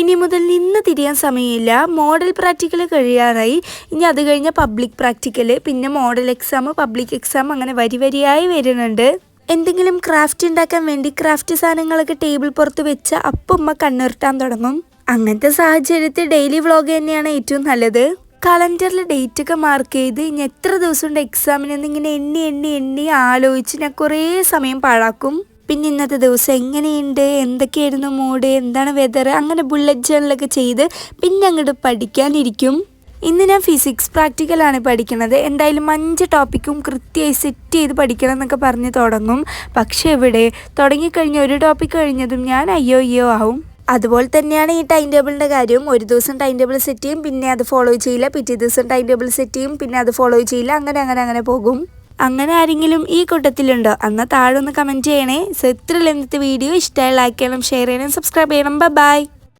ഇനി മുതൽ നിന്ന് തിരിയാൻ സമയമില്ല. മോഡൽ പ്രാക്ടിക്കൽ കഴിയാറായി. ഇനി അത് കഴിഞ്ഞ പബ്ലിക് പ്രാക്ടിക്കൽ, പിന്നെ മോഡൽ എക്സാം, പബ്ലിക് എക്സാം, അങ്ങനെ വരിയായി വരുന്നുണ്ട്. എന്തെങ്കിലും ക്രാഫ്റ്റ് ഉണ്ടാക്കാൻ വേണ്ടി ക്രാഫ്റ്റ് സാധനങ്ങളൊക്കെ ടേബിൾ പുറത്ത് വെച്ച് അപ്പം ഉമ്മ കണ്ണുരുട്ടാൻ തുടങ്ങും. അങ്ങനത്തെ സാഹചര്യത്തിൽ ഡെയിലി വ്ളോഗ് തന്നെയാണ് ഏറ്റവും നല്ലത്. കലണ്ടറിൽ ഡേറ്റ് ഒക്കെ മാർക്ക് ചെയ്ത് ഇനി എത്ര ദിവസമുണ്ട് എക്സാമിനെന്ന് ഇങ്ങനെ എണ്ണി ആലോചിച്ച് ഞാൻ കുറേ സമയം പാഴാക്കും. പിന്നെ ഇന്നത്തെ ദിവസം എങ്ങനെയുണ്ട്, എന്തൊക്കെയായിരുന്നു മൂഡ്, എന്താണ് വെതർ, അങ്ങനെ ബുള്ളറ്റ് ജേണലൊക്കെ ചെയ്ത് പിന്നെ അങ്ങോട്ട് പഠിക്കാനിരിക്കും. ഇന്ന് ഞാൻ ഫിസിക്സ് പ്രാക്ടിക്കലാണ് പഠിക്കുന്നത്. എന്തായാലും 5 ടോപ്പിക്കും കൃത്യമായി സെറ്റ് ചെയ്ത് പഠിക്കണം എന്നൊക്കെ പറഞ്ഞ് തുടങ്ങും. പക്ഷേ ഇവിടെ തുടങ്ങിക്കഴിഞ്ഞ ഒരു ടോപ്പിക് കഴിഞ്ഞതും ഞാൻ അയ്യോ ആവും. അതുപോലെ തന്നെയാണ് ഈ ടൈം ടേബിളിൻ്റെ കാര്യം. ഒരു ദിവസം ടൈം ടേബിൾ സെറ്റ് ചെയ്യും, പിന്നെ അത് ഫോളോ ചെയ്യില്ല. പിറ്റേ ദിവസം ടൈം ടേബിൾ സെറ്റ് ചെയ്യും, പിന്നെ അത് ഫോളോ ചെയ്യില്ല. അങ്ങനെ പോകും. അങ്ങനെ ആരെങ്കിലും ഈ കൂട്ടത്തിലുണ്ടോ? എന്നാൽ താഴെ ഒന്ന് കമൻറ്റ് ചെയ്യണേ. സോ ഇത്രയുള്ള ഇന്നത്തെ വീഡിയോ. ഇഷ്ടമായി ലൈക്ക് ചെയ്യണം, ഷെയർ ചെയ്യണം, സബ്സ്ക്രൈബ് ചെയ്യണം. ബൈ.